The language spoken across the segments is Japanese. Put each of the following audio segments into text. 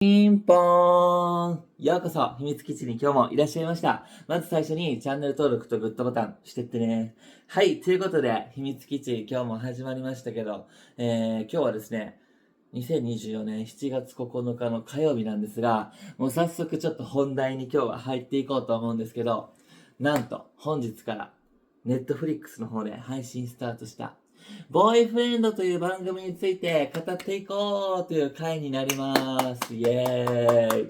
ピンポーン、ようこそ秘密基地に今日もいらっしゃいました。まず最初にチャンネル登録とグッドボタンしてってね。はい、ということで秘密基地今日も始まりましたけど、今日はですね、2024年7月9日の火曜日なんですが、もう早速ちょっと本題に今日は入っていこうと思うんですけど、なんと本日からネットフリックスの方で配信スタートしたボーイフレンドという番組について語っていこうという回になります。イエーイ。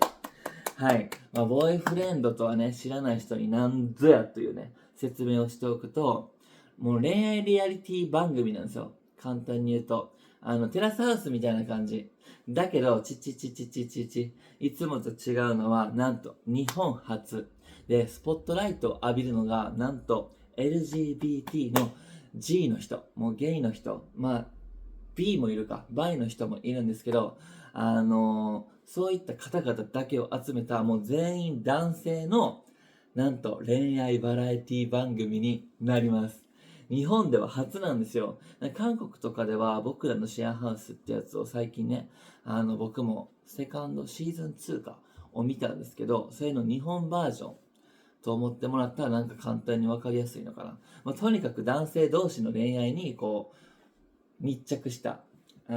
はい。ボーイフレンドとはね、知らない人に何ぞやというね、説明をしておくと、もう恋愛リアリティ番組なんですよ。簡単に言うと。テラスハウスみたいな感じ。だけど、いつもと違うのは、なんと、日本初。で、スポットライトを浴びるのが、なんと、LGBT の G の人、もうゲイの人、B もいるか、バイの人もいるんですけど、そういった方々だけを集めた、もう全員男性の、なんと恋愛バラエティ番組になります。日本では初なんですよ。韓国とかでは僕らのシェアハウスってやつを最近ね、僕もセカンドシーズン2かを見たんですけど、それの日本バージョンと思ってもらったらなんか簡単にわかりやすいのかな。とにかく男性同士の恋愛にこう密着した、ス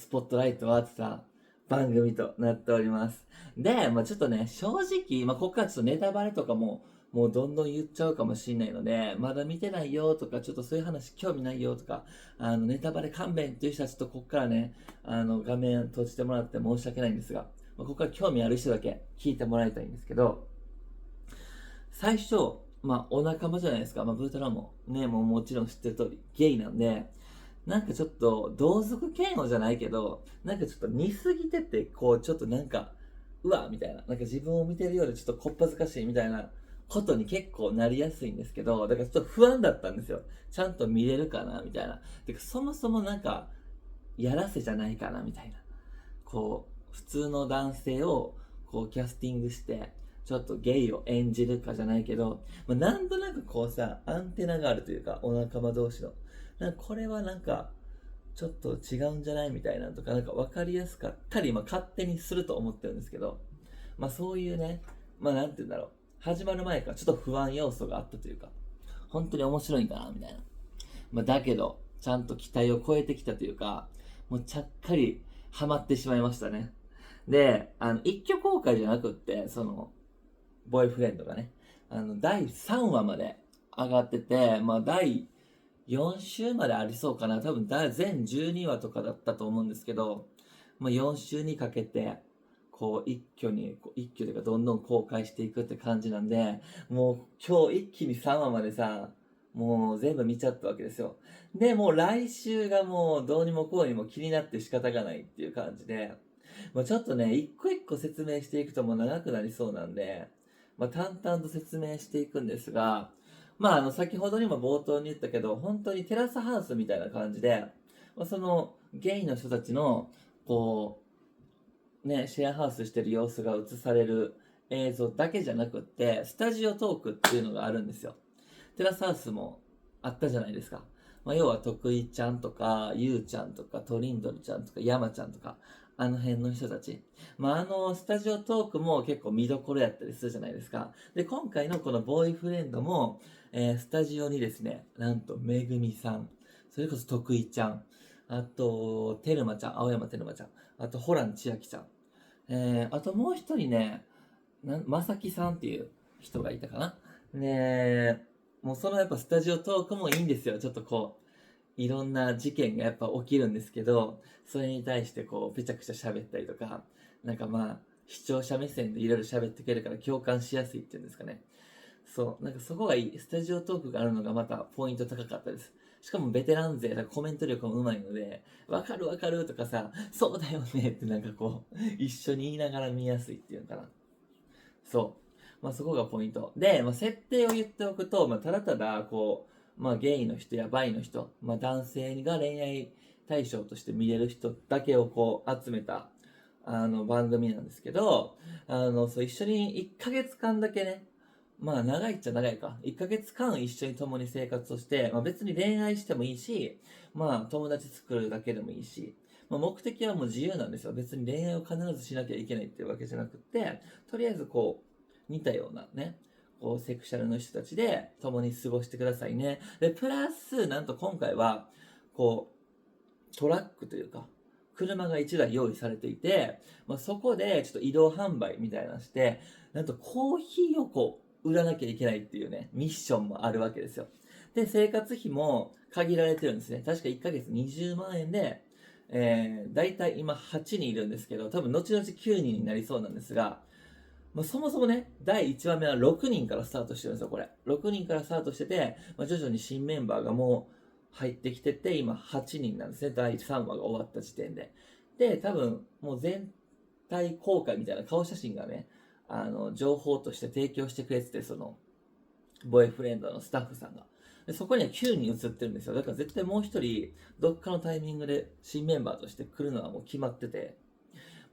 ポットライトを当てた番組となっております。で、ちょっとね、正直、ここからちょっとネタバレとかもうどんどん言っちゃうかもしれないので、まだ見てないよとか、ちょっとそういう話興味ないよとか、ネタバレ勘弁っていう人はちょっとここからね、画面閉じてもらって申し訳ないんですが、ここから興味ある人だけ聞いてもらいたいんですけど、最初、お仲間じゃないですか。ブータラもね、もうもちろん知ってる通り、ゲイなんで、なんかちょっと、同族嫌悪じゃないけど、なんかちょっと似すぎてて、こう、ちょっとなんか、うわみたいな。なんか自分を見てるようでちょっとこっぱずかしいみたいなことに結構なりやすいんですけど、だからちょっと不安だったんですよ。ちゃんと見れるかなみたいな。てか、そもそもなんか、やらせじゃないかなみたいな。こう、普通の男性を、こう、キャスティングして、ちょっとゲイを演じるかじゃないけど、なんとなくこうさ、アンテナがあるというか、お仲間同士の。なんかこれはなんか、ちょっと違うんじゃないみたいなとか、なんか分かりやすかったり、勝手にすると思ってるんですけど、そういうね、なんて言うんだろう。始まる前からちょっと不安要素があったというか、本当に面白いんかなみたいな。だけど、ちゃんと期待を超えてきたというか、もうちゃっかりハマってしまいましたね。で、一挙公開じゃなくって、その、ボーイフレンドがね、第3話まで上がってて、第4週までありそうかな。多分、全12話とかだったと思うんですけど、4週にかけて、こう、一挙というか、どんどん公開していくって感じなんで、もう、今日一気に3話までさ、もう全部見ちゃったわけですよ。で、もう来週がもうどうにもこうにも気になって仕方がないっていう感じで、ちょっとね、一個一個説明していくともう長くなりそうなんで、淡々と説明していくんですが、先ほどにも冒頭に言ったけど、本当にテラスハウスみたいな感じで、その、ゲイの人たちの、こね、シェアハウスしてる様子が映される映像だけじゃなくって、スタジオトークっていうのがあるんですよ。テラスハウスもあったじゃないですか。要は、徳井ちゃんとか、ゆうちゃんとか、トリンドルちゃんとか、山ちゃんとか、あの辺の人たち。スタジオトークも結構見どころやったりするじゃないですか。で、今回のこのボーイフレンドも、スタジオにですね、なんと、めぐみさん、それこそ徳井ちゃん、あと、てるまちゃん、青山てるまちゃん、あと、ホラン千秋ちゃん、あともう一人ね、まさきさんっていう人がいたかな。ねもうそのやっぱスタジオトークもいいんですよ。ちょっとこう、いろんな事件がやっぱ起きるんですけど、それに対してこう、ぺちゃくちゃ喋ったりとか、なんか視聴者目線でいろいろ喋ってくれるから共感しやすいっていうんですかね。そう、なんかそこがいい。スタジオトークがあるのがまたポイント高かったです。しかもベテラン勢、だからコメント力も上手いので、わかるわかるとかさ、そうだよねってなんかこう、一緒に言いながら見やすいっていうのかな。そう。そこがポイント。で、設定を言っておくと、ただただ、こう、ゲイの人やバイの人、男性が恋愛対象として見れる人だけをこう集めた、番組なんですけど、そう、一緒に1ヶ月間だけね、長いっちゃ長いか。1ヶ月間一緒に共に生活をして、別に恋愛してもいいし、友達作るだけでもいいし、目的はもう自由なんですよ。別に恋愛を必ずしなきゃいけないっていうわけじゃなくって、とりあえずこう、似たようなね、こう、セクシャルの人たちで共に過ごしてくださいね。で、プラス、なんと今回は、こう、トラックというか、車が1台用意されていて、そこでちょっと移動販売みたいなのして、なんとコーヒーをこう、売らなきゃいけないっていうね、ミッションもあるわけですよ。で、生活費も限られてるんですね。確か1ヶ月20万円で、だいたい今8人いるんですけど、多分後々9人になりそうなんですが、そもそもね、第1話目は6人からスタートしてるんですよ、これ。6人からスタートしてて、徐々に新メンバーがもう入ってきてて、今8人なんですね、第3話が終わった時点で。で、多分、もう全体公開みたいな顔写真がね、情報として提供してくれてて、その、ボーイフレンドのスタッフさんが。でそこには9人映ってるんですよ。だから絶対もう1人、どっかのタイミングで新メンバーとして来るのはもう決まってて、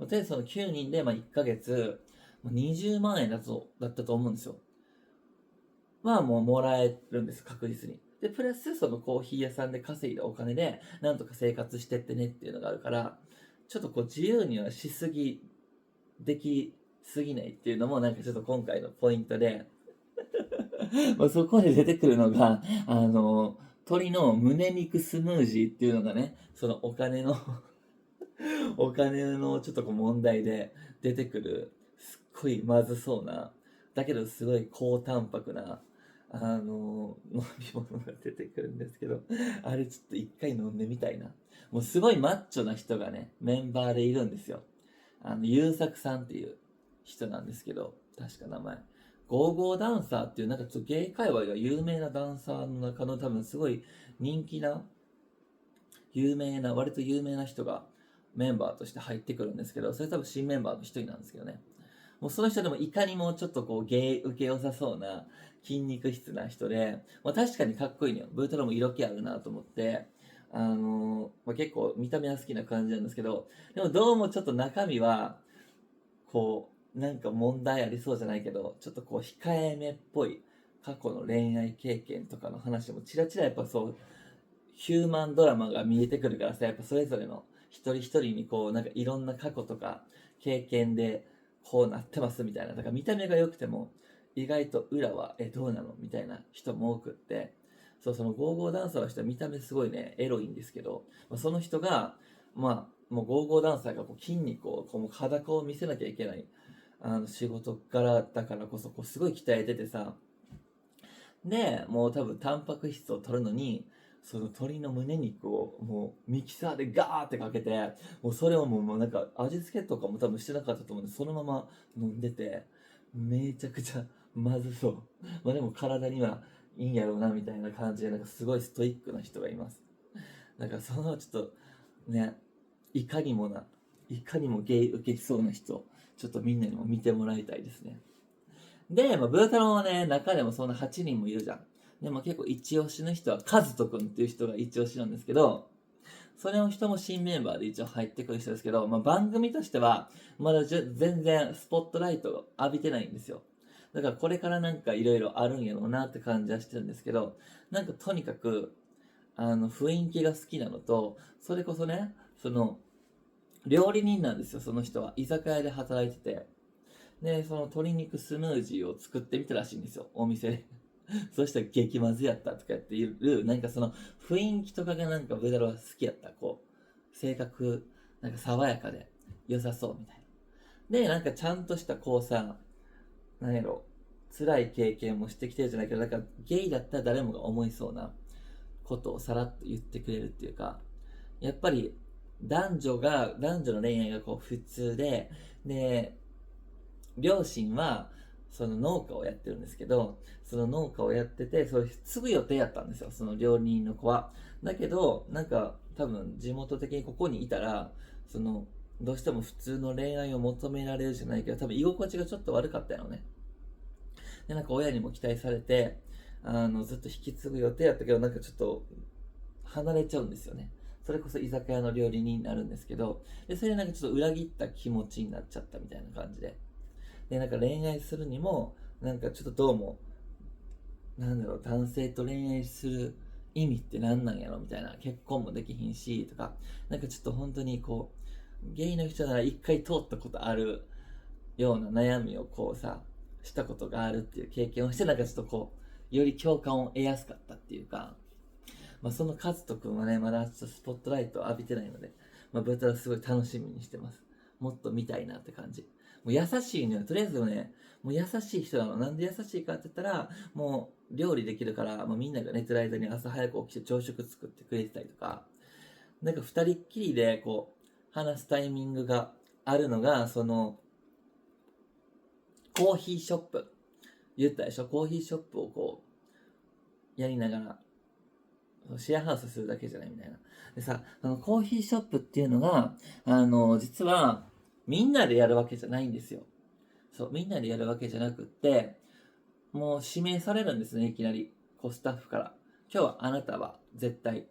で、その9人で1ヶ月、20万円だったと思うんですよ。もうもらえるんです、確実に。で、プラスそのコーヒー屋さんで稼いだお金で、なんとか生活してってねっていうのがあるから、ちょっとこう自由にはできすぎないっていうのもなんかちょっと今回のポイントで、そこで出てくるのが、鶏の胸肉スムージーっていうのがね、そのお金のちょっとこう問題で出てくる、すっごいまずそうな、だけどすごい高タンパクな、飲み物が出てくるんですけど、あれちょっと一回飲んでみたいな。もうすごいマッチョな人がね、メンバーでいるんですよ。優作さんっていう人なんですけど、確か名前。ゴーゴーダンサーっていう、なんかちょっと芸界隈が有名なダンサーの中の多分すごい人気な、割と有名な人がメンバーとして入ってくるんですけど、それ多分新メンバーの一人なんですけどね。もうその人でもいかにもちょっとこう芸受け良さそうな筋肉質な人で、確かにかっこいいのよ。ブートロも色気あるなと思って、結構見た目は好きな感じなんですけど、でもどうもちょっと中身は、こう、なんか問題ありそうじゃないけど、ちょっとこう控えめっぽい過去の恋愛経験とかの話もちらちらやっぱそう、ヒューマンドラマが見えてくるからさ、やっぱそれぞれの一人一人にこう、なんかいろんな過去とか経験でこうなってますみたいな。だから見た目が良くても、意外と裏は、どうなのみたいな人も多くって、そう、そのゴーゴーダンサーの人は見た目すごいね、エロいんですけど、その人が、もうゴーゴーダンサーがこう筋肉を、こうもう裸を見せなきゃいけない、仕事柄だからこそ、こうすごい鍛えててさ、で、もう多分タンパク質を取るのに、その鶏の胸肉をもうミキサーでガーってかけて、もうそれをもうなんか味付けとかも多分してなかったと思うんで、そのまま飲んでて、めちゃくちゃまずそう。でも体にはいいんやろうなみたいな感じで、なんかすごいストイックな人がいます。だからそのちょっとね、いかにもな、いかにもゲイ受けそうな人、ちょっとみんなにも見てもらいたいですね。で、ブータロンはね、中でもそんな8人もいるじゃん。でも結構一押しの人はカズト君っていう人が一押しなんですけど、それの人も新メンバーで一応入ってくる人ですけど、番組としてはまだ全然スポットライトを浴びてないんですよ。だからこれからなんかいろいろあるんやろうなって感じはしてるんですけど、なんかとにかく、雰囲気が好きなのと、それこそね、その、料理人なんですよ、その人は。居酒屋で働いてて。で、その鶏肉スムージーを作ってみたらしいんですよ、お店で。そしたら激まずやったとかっていう、なんかその雰囲気とかがなんかブダロは好きやった。こう、性格、なんか爽やかで良さそうみたいな。で、なんかちゃんとしたこうさ、なんやろ、辛い経験もしてきてるじゃないけど、なんかゲイだったら誰もが思いそうなことをさらっと言ってくれるっていうか、やっぱり男女の恋愛がこう普通で、両親はその農家をやってるんですけど、その農家をやってて、それ継ぐ予定やったんですよ、その料理人の子は。だけど、なんか多分地元的にここにいたら、その、どうしても普通の恋愛を求められるじゃないけど、多分居心地がちょっと悪かったよね。で、なんか親にも期待されて、ずっと引き継ぐ予定やったけど、なんかちょっと離れちゃうんですよね。それこそ居酒屋の料理人になるんですけど、で、それでなんかちょっと裏切った気持ちになっちゃったみたいな感じで。で、なんか恋愛するにも、なんかちょっとどうも、なんだろう、男性と恋愛する意味って何なんやろみたいな。結婚もできひんし、とか。なんかちょっと本当にこう、ゲイの人なら一回通ったことあるような悩みをこうさ、したことがあるっていう経験をして、なんかちょっとこう、より共感を得やすかったっていうか、そのカズト君はね、まだちょっとスポットライトを浴びてないので、ブータラすごい楽しみにしてます。もっと見たいなって感じ。もう優しいのよ。とりあえずね、もう優しい人なの。なんで優しいかって言ったら、もう料理できるから、みんなが寝てる間に朝早く起きて朝食作ってくれてたりとか、なんか二人っきりでこう、話すタイミングがあるのが、その、コーヒーショップ。言ったでしょ？コーヒーショップをこう、やりながら、シェアハウスするだけじゃないみたいな。でさ、コーヒーショップっていうのが、実は、みんなでやるわけじゃないんですよ。そう、みんなでやるわけじゃなくって、もう指名されるんですね、いきなり。スタッフから。今日はあなたは絶対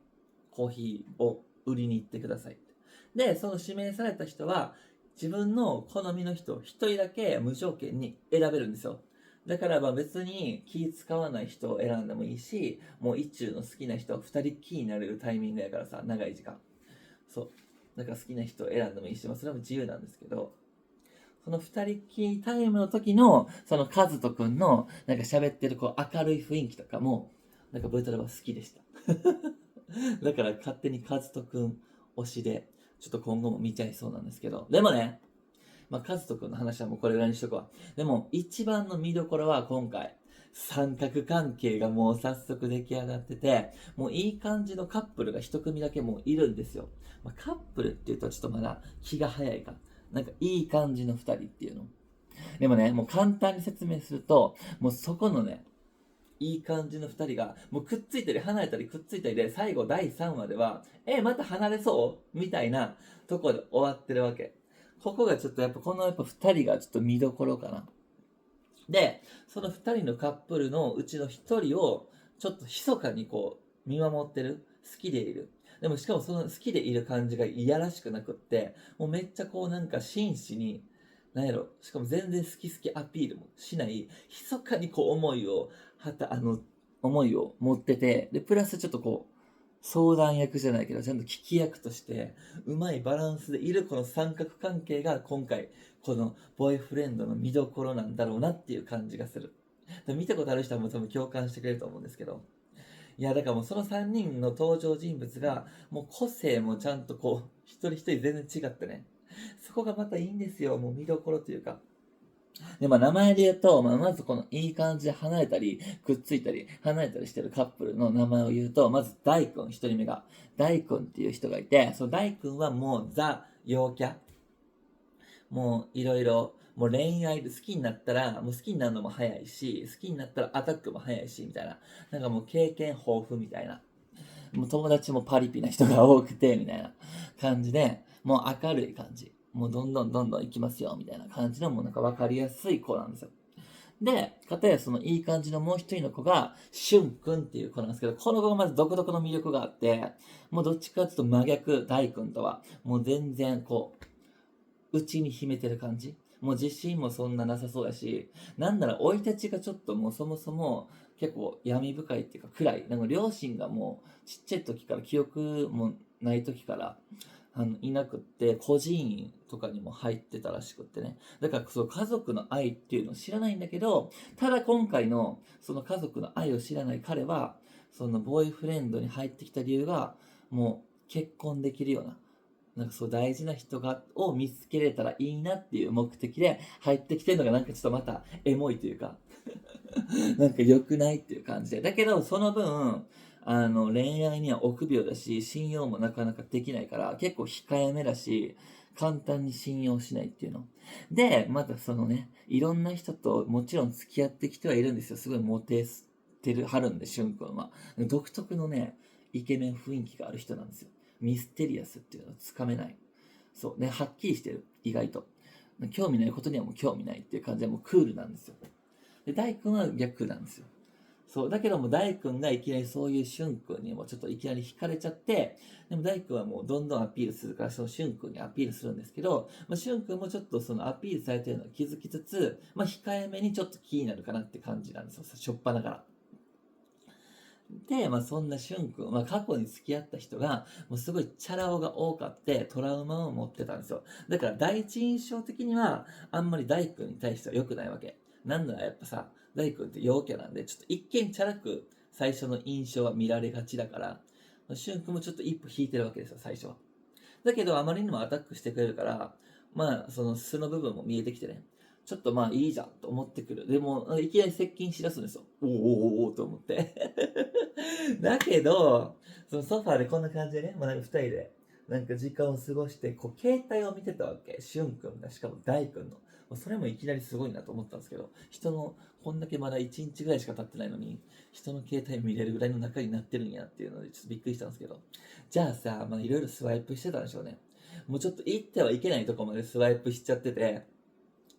コーヒーを売りに行ってください。で、その指名された人は、自分の好みの人を一人だけ無条件に選べるんですよ。だから別に気使わない人を選んでもいいし、もう一中の好きな人は二人きりになれるタイミングやからさ、長い時間。そう。だから好きな人を選んでもいいし、それも自由なんですけど、その二人きりタイムの時の、そのカズトくんの、なんか喋ってるこう明るい雰囲気とかも、なんかブータラは好きでした。だから勝手にカズトくん推しで、ちょっと今後も見ちゃいそうなんですけど。でもね、カズトくんの話はもうこれぐらいにしとくわ。でも、一番の見どころは今回、三角関係がもう早速出来上がってて、もういい感じのカップルが一組だけもういるんですよ。カップルって言うとちょっとまだ気が早いか。なんかいい感じの二人っていうの。でもね、もう簡単に説明すると、もうそこのね、いい感じの二人が、もうくっついたり離れたりくっついたりで、最後第3話では、また離れそうみたいなところで終わってるわけ。ここがちょっとこの二人がちょっと見どころかな。で、その二人のカップルのうちの一人を、ちょっと密かにこう、見守ってる。好きでいる。でもしかもその好きでいる感じがいやらしくなくって、もうめっちゃこうなんか真摯に、なんやろ、しかも全然好き好きアピールもしない、密かにこう思いを持ってて、で、プラスちょっとこう、相談役じゃないけど、ちゃんと聞き役として、うまいバランスでいるこの三角関係が今回、このボーイフレンドの見どころなんだろうなっていう感じがする。見たことある人はもう多分共感してくれると思うんですけど。いや、だからもうその3人の登場人物が、もう個性もちゃんとこう、一人一人全然違ってね。そこがまたいいんですよ。もう見どころというか。で、名前で言うと、まずこのいい感じで離れたり、くっついたり、離れたりしてるカップルの名前を言うと、まず大君、一人目が。大君っていう人がいて、その大君はもうザ陽キャ。もういろいろ、もう恋愛で好きになったら、もう好きになるのも早いし、好きになったらアタックも早いし、みたいな。なんかもう経験豊富みたいな。もう友達もパリピな人が多くて、みたいな感じで、もう明るい感じ。もうどんどんどんどん行きますよ、みたいな感じの、もうなんか分かりやすい子なんですよ。で、かたやそのいい感じのもう一人の子が、しゅんくんっていう子なんですけど、この子がまず独特の魅力があって、もうどっちかっていうと真逆、大君とは、もう全然こう、内に秘めてる感じ。もう自信もそんななさそうだし、なんなら生い立ちがちょっともうそもそも結構闇深いっていうか暗い。なんか両親がもうちっちゃい時から記憶もない時からいなくって、孤児院とかにも入ってたらしくってね。だからそう家族の愛っていうのを知らないんだけど、ただ今回のその家族の愛を知らない彼は、そのボーイフレンドに入ってきた理由が、もう結婚できるような、なんかそう大事な人を見つけれたらいいなっていう目的で入ってきてるのがなんかちょっとまたエモいというかなんか良くないっていう感じで。だけどその分、恋愛には臆病だし、信用もなかなかできないから、結構控えめだし、簡単に信用しないっていうの。で、またそのね、いろんな人ともちろん付き合ってきてはいるんですよ。すごいモテてる、はるんで、しゅんくんは。独特のね、イケメン雰囲気がある人なんですよ。ミステリアスっていうのはつかめない。そうね、はっきりしてる、意外と。興味ないことにはもう興味ないっていう感じでもうクールなんですよ。で、大君は逆なんですよ。そう、だけども大君がいきなりそういう俊君にもちょっといきなり惹かれちゃって、でも大君はもうどんどんアピールするから、その俊君にアピールするんですけど、俊君もちょっとそのアピールされてるのを気づきつつ、控えめにちょっと気になるかなって感じなんですよ、しょっぱなから。で、まあそんなしゅんくん、まあ過去に付き合った人が、もうすごいチャラ男が多かってトラウマを持ってたんですよ。だから第一印象的には、あんまり大君に対しては良くないわけ。なんならやっぱさ、大君って陽キャなんで、ちょっと一見チャラく最初の印象は見られがちだから、しゅんくんもちょっと一歩引いてるわけですよ、最初は。だけどあまりにもアタックしてくれるから、まあその素の部分も見えてきてね、ちょっとまあいいじゃんと思ってくる。でも、いきなり接近しだすんですよ。おーおーおーおーと思って。だけど、そのソファーでこんな感じでね、まあ、なんか二人で、なんか時間を過ごして、こう、携帯を見てたわけ。しゅんくんが、しかも大くんの。それもいきなりすごいなと思ったんですけど、人の、こんだけまだ1日ぐらいしか経ってないのに、人の携帯見れるぐらいの仲になってるんやっていうので、ちょっとびっくりしたんですけど。じゃあさ、まあいろいろスワイプしてたんでしょうね。もうちょっと行ってはいけないとこまでスワイプしちゃってて、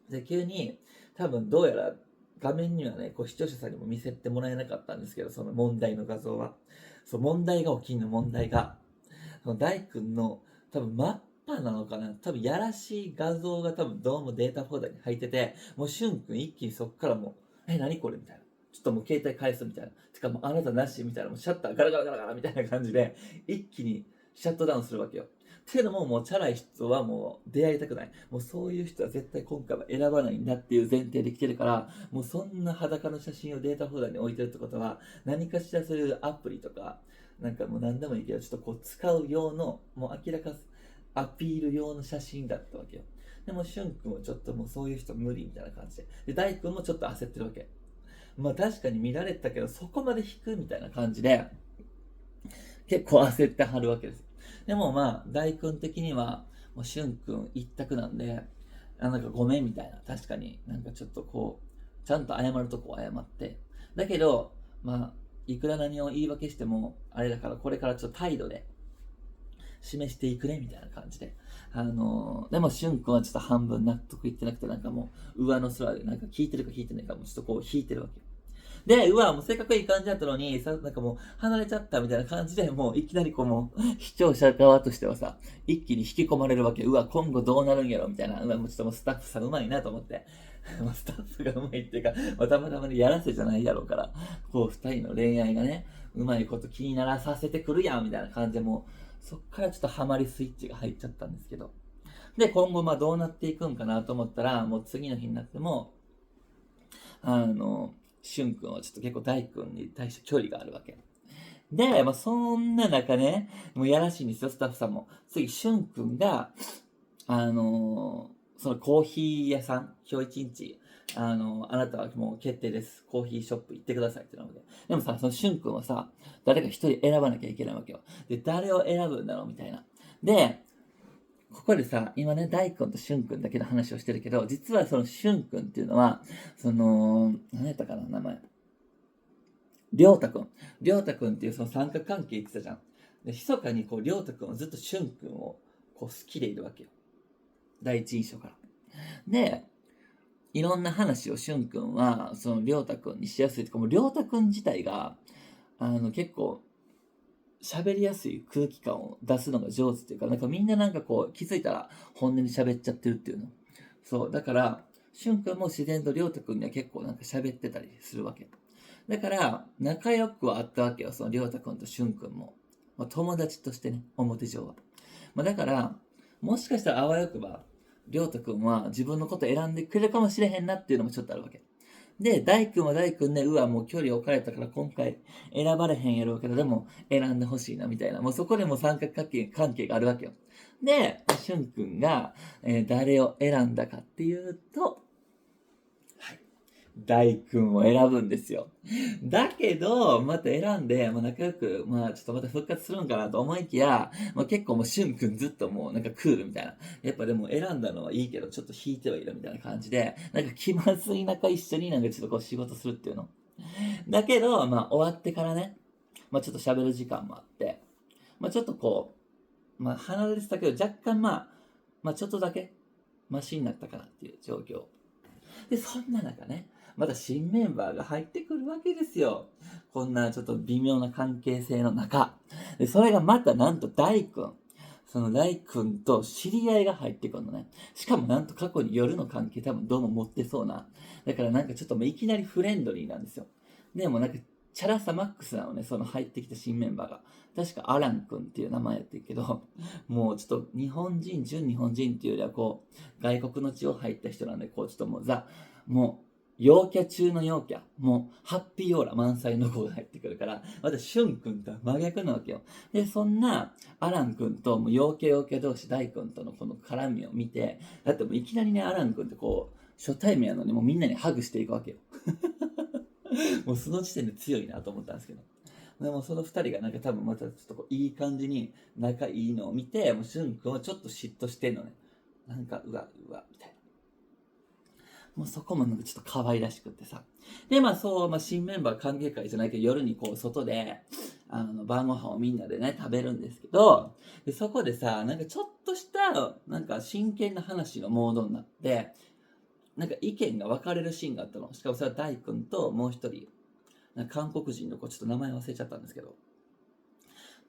で、急に、多分どうやら画面にはね、こう視聴者さんにも見せてもらえなかったんですけど、その問題の画像は。そう、問題が起きんの問題が。その大君の多分マッパなのかな、多分やらしい画像が多分どうもデータフォルダに入ってて、もうしゅんくん一気にそっからもう、何これみたいな。ちょっともう携帯返すみたいな。てかもうあなたなしみたいな。もうシャッターガラガラガラガラみたいな感じで、一気にシャットダウンするわけよ。っていうのも、もうチャラい人はもう出会いたくない。もうそういう人は絶対今回は選ばないんだっていう前提で来てるから、もうそんな裸の写真をデータフォルダに置いてるってことは、何かしらそういうアプリとか、なんかもう何でもいいけど、ちょっとこう使う用の、もう明らかアピール用の写真だったわけよ。でも、しゅんくんはちょっともうそういう人無理みたいな感じで。で、大くんもちょっと焦ってるわけ。まあ確かに見られたけど、そこまで引くみたいな感じで、結構焦ってはるわけです。でもまあ、大君的には、もうしゅんくん一択なんで、なんかごめんみたいな。確かになんかちょっとこう、ちゃんと謝るとこ謝って。だけど、まあ、いくら何を言い訳しても、あれだからこれからちょっと態度で示していくねみたいな感じで。でもしゅんくんはちょっと半分納得いってなくて、なんかもう上の空でなんか聞いてるか聞いてないかもうちょっとこう引いてるわけ。で、うわ、もうせっかくいい感じだったのに、なんかもう離れちゃったみたいな感じで、もういきなりこうもう、視聴者側としてはさ、一気に引き込まれるわけ。うわ、今後どうなるんやろみたいな。うわ、もうちょっともうスタッフさんうまいなと思って。もうスタッフがうまいっていうか、まあ、たまたまにやらせじゃないやろうから、こう二人の恋愛がね、うまいこと気にならさせてくるやんみたいな感じで、もう、そっからちょっとハマりスイッチが入っちゃったんですけど。で、今後まあどうなっていくんかなと思ったら、もう次の日になっても、あの、しゅんくんはちょっと結構大君に対して距離があるわけ。で、まあ、そんな中ね、もうやらしいんですよ、スタッフさんも。次、しゅんくんが、そのコーヒー屋さん、今日一日、あなたはもう決定です。コーヒーショップ行ってくださいってなので。でもさ、そのしゅんくんはさ、誰か一人選ばなきゃいけないわけよ。で、誰を選ぶんだろうみたいな。で、ここでさ、今ね、大君としゅんくんだけの話をしてるけど、実はそのしゅんくんっていうのは、何やったかな、名前。りょうたくん。りょうたくんっていうその三角関係言ってたじゃん。で、密かにこう、りょうたくんはずっとしゅんくんをこう好きでいるわけよ。第一印象から。で、いろんな話をしゅんくんは、そのりょうたくんにしやすいとか、もうりょうたくん自体が、結構、喋りやすい空気感を出すのが上手っていうか、なんかみんななんかこう、気づいたら本音に喋っちゃってるっていうの。そう、だから、しゅんくんも自然とりょうたくんには結構なんか喋ってたりするわけ。だから、仲良くはあったわけよ、そのりょうたくんとしゅんくんも。まあ、友達としてね、表上は。まあ、だから、もしかしたらあわよくば、りょうたくんは自分のこと選んでくれるかもしれへんなっていうのもちょっとあるわけ。で、大君は大君で、うわ、もう距離置かれたから今回選ばれへんやろうけど、でも選んでほしいな、みたいな。もうそこでも三角関係があるわけよ。で、しゅんくんが、誰を選んだかっていうと、大君を選ぶんですよ。だけど、また選んで、まあ、仲良く、まあちょっとまた復活するんかなと思いきや、まあ、結構もうしゅんくんずっともうなんかクールみたいな。やっぱでも選んだのはいいけど、ちょっと引いてはいるみたいな感じで、なんか気まずい中一緒になんかちょっとこう仕事するっていうの。だけど、まあ終わってからね、まあちょっと喋る時間もあって、まあちょっとこう、まあ離れてたけど若干まあちょっとだけマシになったかなっていう状況。で、そんな中ね、また新メンバーが入ってくるわけですよ。こんなちょっと微妙な関係性の中。で、それがまたなんと大君。その大君と知り合いが入ってくるのね。しかもなんと過去に夜の関係多分どうも持ってそうな。だからなんかちょっともういきなりフレンドリーなんですよ。でもなんかチャラさマックスなのね、その入ってきた新メンバーが。確かアラン君っていう名前やってるけど、もうちょっと日本人、純日本人っていうよりはこう、外国の地を入った人なんで、こうちょっともうもう、陽キャ中の陽キャ、もう、ハッピーオーラ満載の子が入ってくるから、また、シュン君とは真逆なわけよ。で、そんな、アラン君と、もう陽キャ陽キャ同士、大君とのこの絡みを見て、だってもういきなりね、アラン君ってこう、初対面やのにもうみんなにハグしていくわけよ。もうその時点で強いなと思ったんですけど。でもその二人がなんか多分またちょっとこういい感じに仲いいのを見て、もうしゅんくんはちょっと嫉妬してんのね。なんか、うわ、みたいな。もうそこもなんかちょっと可愛らしくってさ。で、新メンバー歓迎会じゃないけど、夜にこう、外で、晩ご飯をみんなでね、食べるんですけど、でそこでさ、なんかちょっとした、なんか真剣な話のモードになって、なんか意見が分かれるシーンがあったの。しかもそれは大君ともう一人、なんか韓国人の子、ちょっと名前忘れちゃったんですけど、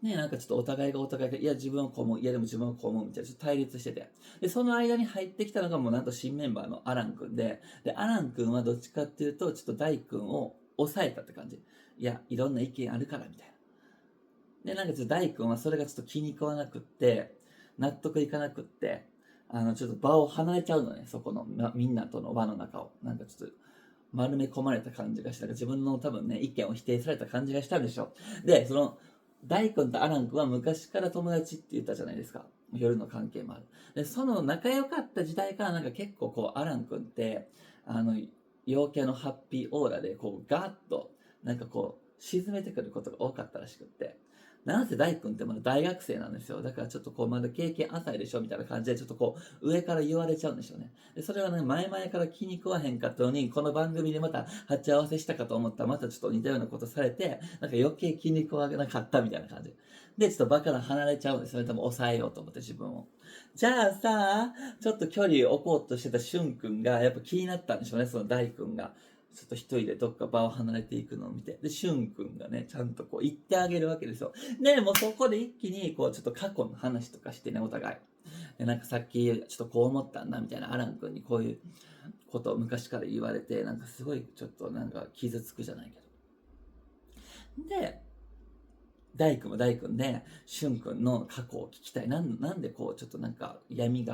ね、なんかちょっとお互いが、いや自分はこう思う、いやでも自分はこう思うみたいな、ちょっと対立してて。で、その間に入ってきたのがもうなんと新メンバーのアラン君で、アラン君はどっちかっていうと、ちょっと大君を抑えたって感じ。いや、いろんな意見あるからみたいな。で、なんかちょっと大君はそれがちょっと気に食わなくって、納得いかなくって、ちょっと場を離れちゃうのね、そこの、みんなとの輪の中を。なんかちょっと、丸め込まれた感じがした。自分の多分ね、意見を否定された感じがしたんでしょう。で、その、大君とアラン君は昔から友達って言ったじゃないですか。夜の関係もある。で、その仲良かった時代からなんか結構こう、アラン君って、陽キャのハッピーオーラでこう、ガーッと、なんかこう、沈めてくることが多かったらしくって。なんせ大君ってまだ大学生なんですよ。だからちょっとこうまだ経験浅いでしょみたいな感じでちょっとこう上から言われちゃうんでしょうね。で、それはね、前々から気に食わへんかったのに、この番組でまた鉢合わせしたかと思ったらまたちょっと似たようなことされて、なんか余計気に食わなかったみたいな感じ。で、ちょっと場から離れちゃうんですよね。多分抑えようと思って自分を。じゃあさ、ちょっと距離を置こうとしてたしゅんくんがやっぱ気になったんでしょうね、その大君が。ちょっと一人でどっか場を離れていくのを見て。で、しゅんくんがね、ちゃんとこう言ってあげるわけですよ。で、もうそこで一気にこうちょっと過去の話とかしてね、お互い。で、なんかさっきちょっとこう思ったんだみたいな、アラン君にこういうことを昔から言われて、なんかすごいちょっとなんか傷つくじゃないけど。で、大君も大君で、俊君の過去を聞きたい。なんでこう、ちょっとなんか闇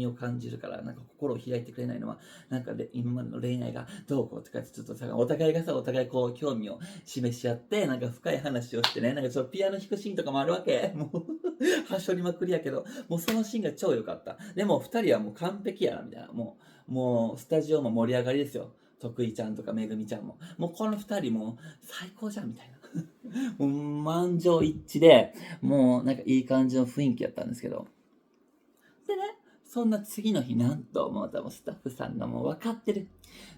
を感じるから、なんか心を開いてくれないのは、なんかで今までの恋愛がどうこうとかちょっとさ、お互いこう、興味を示し合って、なんか深い話をしてね、なんかちょっとピアノ弾くシーンとかもあるわけ。もうはしょりまくりやけど、もうそのシーンが超良かった。でも二人はもう完璧やな、みたいな。もう、スタジオも盛り上がりですよ。徳井ちゃんとかめぐみちゃんも。もうこの二人も最高じゃん、みたいな。もう満場一致で、もうなんかいい感じの雰囲気やったんですけど。でね、そんな次の日、なんと、もう多分スタッフさんがもう分かってる。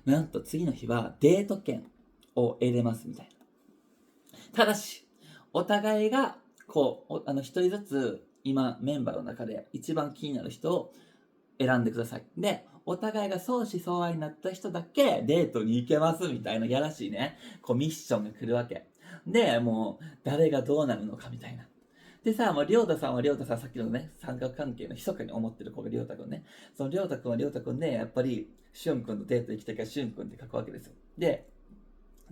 なんと次の日はデート券を得れますみたいな。ただし、お互いが、こう、一人ずつ、今、メンバーの中で一番気になる人を選んでください。で、お互いが相思相愛になった人だけデートに行けますみたいなやらしいね、こうミッションが来るわけ。で、もう、誰がどうなるのかみたいな。でさ、りょうたさんはりょうたさん、さっきのね、三角関係の密かに思ってる子がりょうたくんね。そのりょうたくんはりょうたくんで、やっぱり、しゅんくんとデート行きたいからしゅんくんって書くわけですよ。で、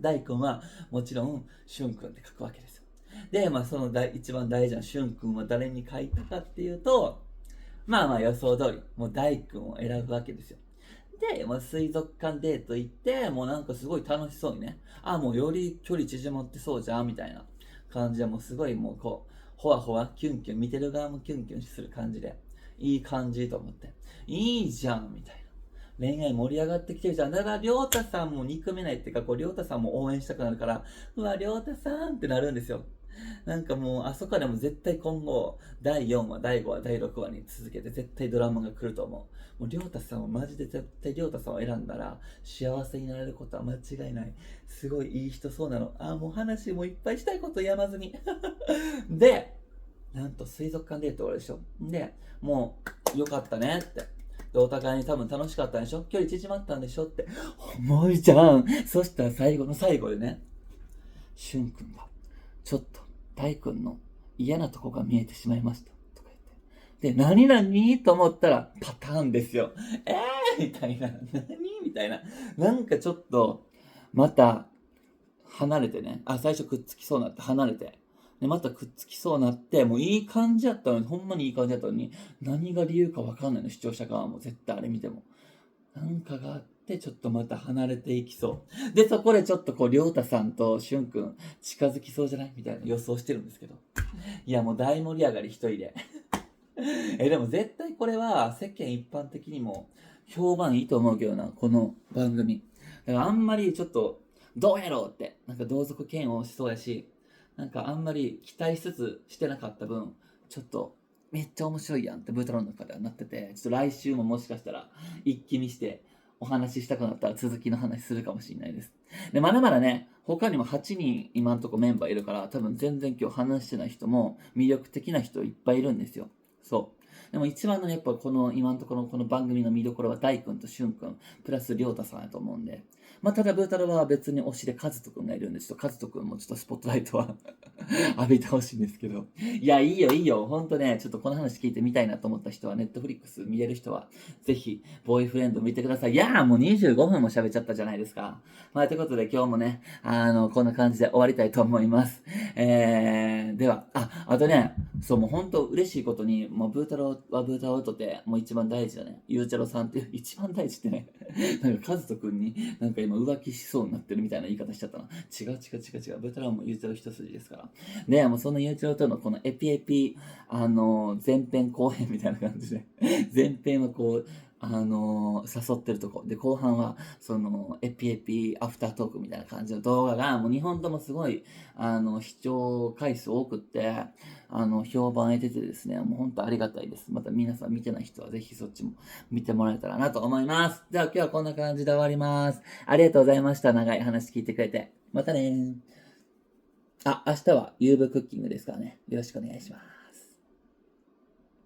大君はもちろん、しゅんくんって書くわけですよ。で、その一番大事なしゅんくんは誰に書いたかっていうと、予想通り、もう大君を選ぶわけですよ。で、水族館デート行って、もうなんかすごい楽しそうにね、もうより距離縮まってそうじゃん、みたいな感じで、もうすごいもうこう、ほわほわ、キュンキュン、見てる側もキュンキュンする感じで、いい感じと思って、いいじゃん、みたいな。恋愛盛り上がってきてるじゃん。だから、りょうたさんも憎めないっていうか、こう、りょうたさんも応援したくなるから、うわ、りょうたさんってなるんですよ。なんかもう、あそこでも絶対今後、第4話、第5話、第6話に続けて絶対ドラマが来ると思う。もう、りょうたさんはマジで絶対りょうたさんを選んだら、幸せになれることは間違いない。すごいいい人そうなの。もう話もいっぱいしたいこと山積み。で、なんと水族館デート終わるでしょ。で、もう、よかったねって。で、お互いに多分楽しかったんでしょ、距離縮まったんでしょって思うじゃん。そしたら最後の最後でね、しゅんくんが、ちょっと、大くんの嫌なとこが見えてしまいました。とか言って。で、何々と思ったら、パターンですよ。みたいな。何みたいな。なんかちょっと、また、離れてね、最初くっつきそうになって離れて、で、またくっつきそうになって、もういい感じやったのに、ほんまにいい感じやったのに、何が理由かわかんないの、視聴者側も絶対あれ見ても。なんかがあって、ちょっとまた離れていきそう。で、そこでちょっとこう、りょうたさんとしゅんくん、近づきそうじゃないみたいな予想してるんですけど。いや、もう大盛り上がり一人で。でも絶対これは世間一般的にも評判いいと思うけどな、この番組。だからあんまりちょっと、どうやろうって、なんか同族嫌悪しそうやし、なんかあんまり期待しつつしてなかった分、ちょっと、めっちゃ面白いやんってブータロンの中ではなってて、ちょっと来週ももしかしたら一気見してお話ししたくなったら続きの話するかもしれないです。で、まだまだね、他にも8人今んとこメンバーいるから、多分全然今日話してない人も魅力的な人いっぱいいるんですよ。そう。でも一番のやっぱこの今のところこの番組の見どころは大君と俊君、プラスりょうたさんやと思うんで。まあただブータロは別に推しでカズト君がいるんで、ちょっとカズト君もちょっとスポットライトは浴びてほしいんですけど。いや、いいよいいよ。ほんとね、ちょっとこの話聞いてみたいなと思った人は、ネットフリックス見れる人は、ぜひ、ボーイフレンド見てください。いやーもう25分も喋っちゃったじゃないですか。まあということで今日もね、こんな感じで終わりたいと思います。では、あとね、そう、もうほんと嬉しいことに、もうブータロはブータロとて、もう一番大事だね。ゆうちゃろさんっていう、一番大事ってね、なんかカズトくんに、なんか今浮気しそうになってるみたいな言い方しちゃったな。違う違う違う違う。ブータロはもうゆうちゃろ一筋ですから。で、もうそのゆうちゃろとのこのエピエピ、前編後編みたいな感じで、前編はこう、誘ってるとこ。で、後半は、その、エピエピアフタートークみたいな感じの動画が、もう2本ともすごい、視聴回数多くって、評判得ててですね、もう本当ありがたいです。また皆さん見てない人はぜひそっちも見てもらえたらなと思います。では今日はこんな感じで終わります。ありがとうございました。長い話聞いてくれて。またねー。明日は UV クッキングですからね。よろしくお願いします。